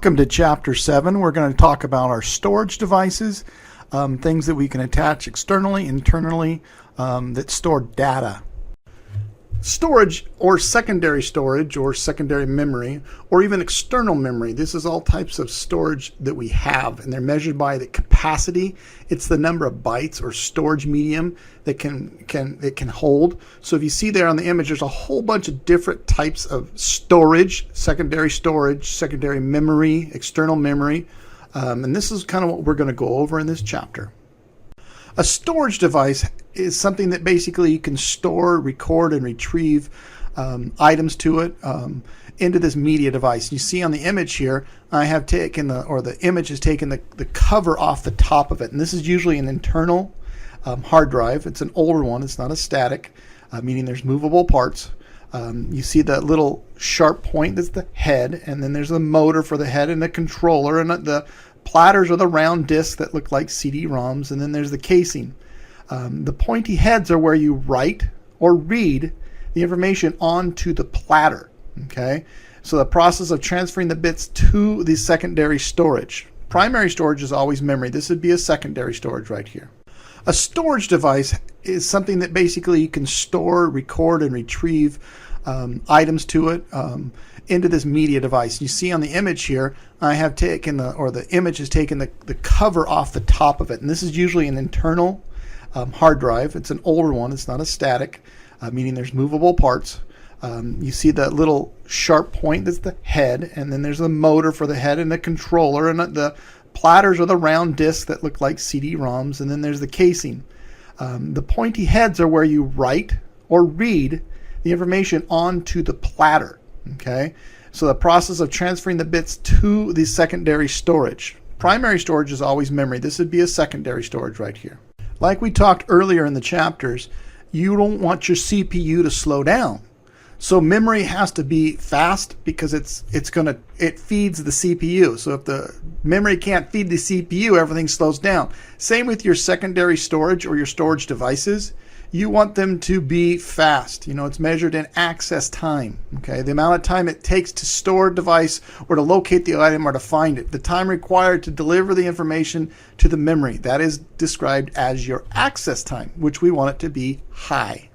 Welcome to Chapter 7. We're going to talk about our storage devices, things that we can attach externally, internally, that store data. Storage or secondary memory, or even external memory. This is all types of storage that we have, and they're measured by the capacity. It's the number of bytes or storage medium that it can hold. So if you see there on the image, there's a whole bunch of different types of storage, secondary memory, external memory, and this is kind of what we're going to go over in this chapter. A storage device is something that basically you can store, record, and retrieve items to it into this media device. You see on the image here, I have taken the image has taken the cover off the top of it, and this is usually an internal hard drive. It's an older one. It's not a static, meaning there's movable parts. You see that little sharp point, that's the head, and then there's the motor for the head and the controller, and the platters are the round discs that look like CD-ROMs, and then there's the casing. The pointy heads are where you write or read the information onto the platter. Okay, so the process of transferring the bits to the secondary storage. Primary storage is always memory. This would be a secondary storage right here. A storage device is something that basically you can store, record, and retrieve items to it into this media device. You see on the image here, I have taken the image has taken the cover off the top of it, and this is usually an internal hard drive. It's an older one. It's not a static, meaning there's movable parts. You see that little sharp point, that's the head, and then there's the motor for the head and the controller, and the platters are the round discs that look like CD-ROMs, and then there's the casing. The pointy heads are where you write or read the information onto the platter. Okay, so the process of transferring the bits to the secondary storage. Primary storage is always memory. This would be a secondary storage right here. Like we talked earlier in the chapters, you don't want your CPU to slow down. So memory has to be fast because it feeds the CPU. So if the memory can't feed the CPU, everything slows down. Same with your secondary storage or your storage devices. You want them to be fast. You know, it's measured in access time. Okay, the amount of time it takes to store a device or to locate the item or to find it. The time required to deliver the information to the memory. That is described as your access time, which we want it to be high.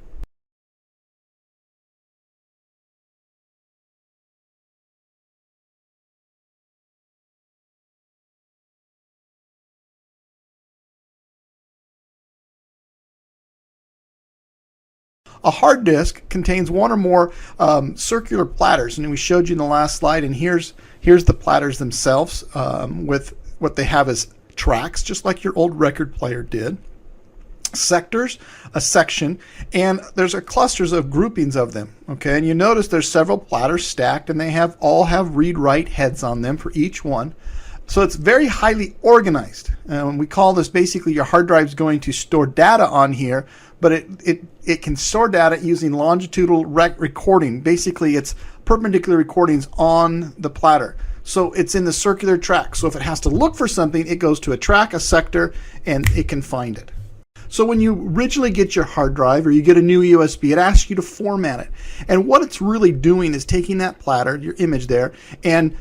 A hard disk contains one or more circular platters, and we showed you in the last slide, and here's the platters themselves with what they have as tracks, just like your old record player did. Sectors, a section, and there's clusters of groupings of them. Okay, and you notice there's several platters stacked, and they all have read-write heads on them for each one. So it's very highly organized. We call this basically your hard drive's going to store data on here, but it can store data using longitudinal recording. Basically, it's perpendicular recordings on the platter. So it's in the circular track. So if it has to look for something, it goes to a track, a sector, and it can find it. So when you originally get your hard drive or you get a new USB, it asks you to format it. And what it's really doing is taking that platter, your image there, and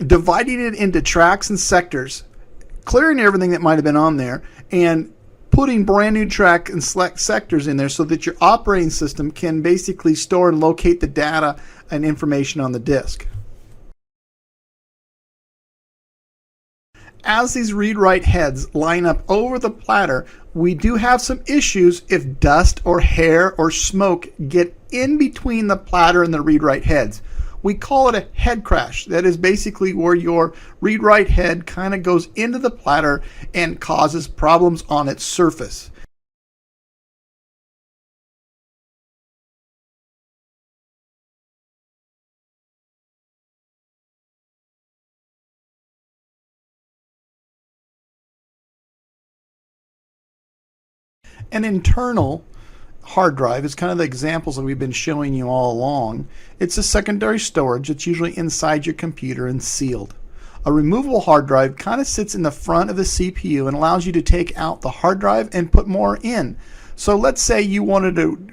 dividing it into tracks and sectors, clearing everything that might have been on there, and putting brand new track and select sectors in there so that your operating system can basically store and locate the data and information on the disk. As these read-write heads line up over the platter, we do have some issues if dust or hair or smoke get in between the platter and the read-write heads. We call it a head crash. That is basically where your read-write head kind of goes into the platter and causes problems on its surface. An internal hard drive is kind of the examples that we've been showing you all along. It's a secondary storage. It's usually inside your computer and sealed. A removable hard drive kind of sits in the front of the CPU and allows you to take out the hard drive and put more in. So let's say you wanted to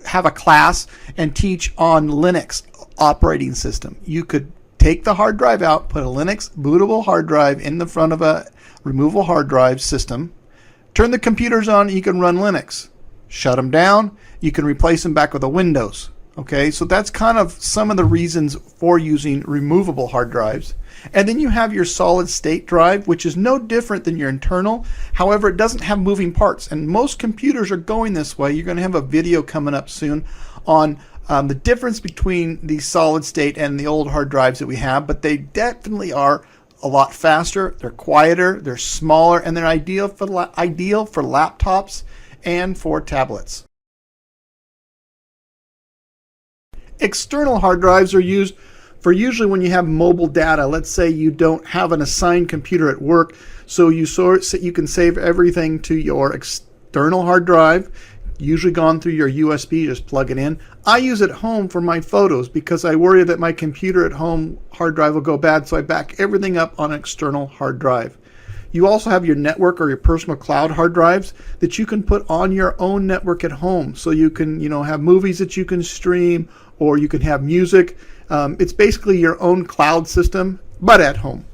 have a class and teach on Linux operating system. You could take the hard drive out, put a Linux bootable hard drive in the front of a removable hard drive system, turn the computers on, you can run Linux. Shut them down, you can replace them back with a Windows. Okay, so that's kind of some of the reasons for using removable hard drives. And then you have your solid state drive, which is no different than your internal. However, it doesn't have moving parts, and most computers are going this way. You're going to have a video coming up soon on the difference between the solid state and the old hard drives that we have, but they definitely are a lot faster, they're quieter, they're smaller, and they're ideal for laptops and for tablets. External hard drives are used for usually when you have mobile data. Let's say you don't have an assigned computer at work, so you can save everything to your external hard drive, usually gone through your USB, just plug it in. I use it at home for my photos because I worry that my computer at home hard drive will go bad, so I back everything up on an external hard drive. You also have your network or your personal cloud hard drives that you can put on your own network at home, so you can have movies that you can stream, or you can have music. It's basically your own cloud system, but at home.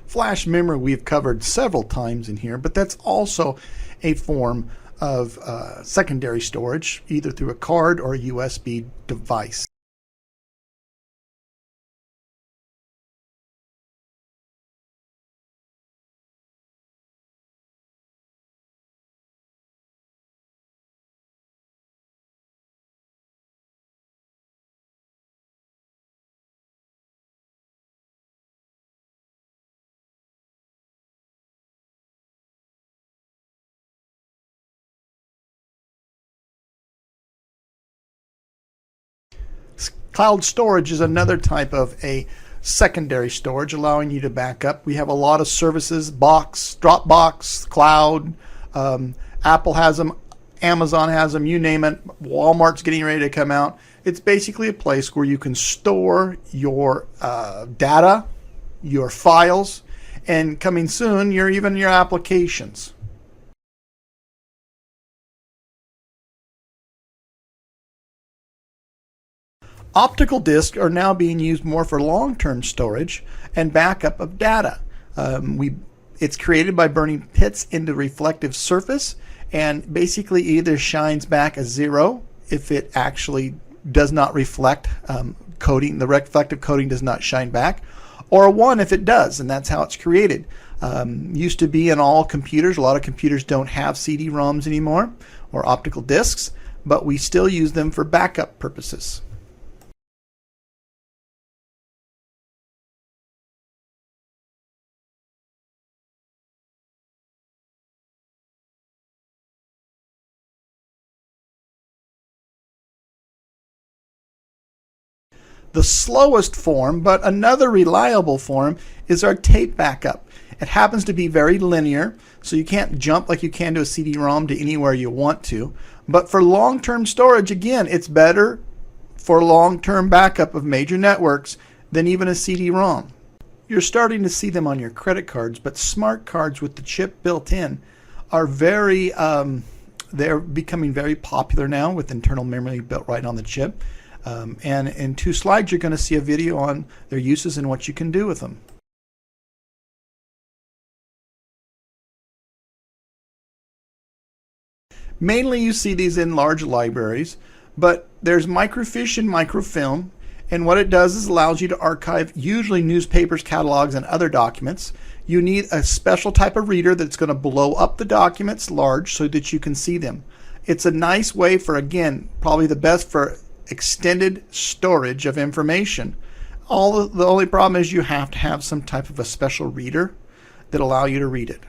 Flash memory we've covered several times in here, but that's also a form of secondary storage, either through a card or a USB device. Cloud storage is another type of a secondary storage, allowing you to back up. We have a lot of services, Box, Dropbox, Cloud, Apple has them, Amazon has them, you name it. Walmart's getting ready to come out. It's basically a place where you can store your data, your files, and coming soon, even your applications. Optical discs are now being used more for long-term storage and backup of data. It's created by burning pits into reflective surface, and basically either shines back a 0 if it actually does not reflect coating. The reflective coating does not shine back, or a 1 if it does, and that's how it's created. Used to be in all computers. A lot of computers don't have CD-ROMs anymore or optical discs, but we still use them for backup purposes. The slowest form, but another reliable form, is our tape backup. It happens to be very linear, so you can't jump like you can to a CD-ROM to anywhere you want to. But for long-term storage, again, it's better for long-term backup of major networks than even a CD-ROM. You're starting to see them on your credit cards, but smart cards with the chip built in are they're becoming very popular now with internal memory built right on the chip. And in 2 slides, you're going to see a video on their uses and what you can do with them. Mainly you see these in large libraries, but there's microfiche and microfilm, and what it does is allows you to archive usually newspapers, catalogs, and other documents. You need a special type of reader that's going to blow up the documents large so that you can see them. It's a nice way for, again, probably the best for extended storage of information. The only problem is you have to have some type of a special reader that allow you to read it.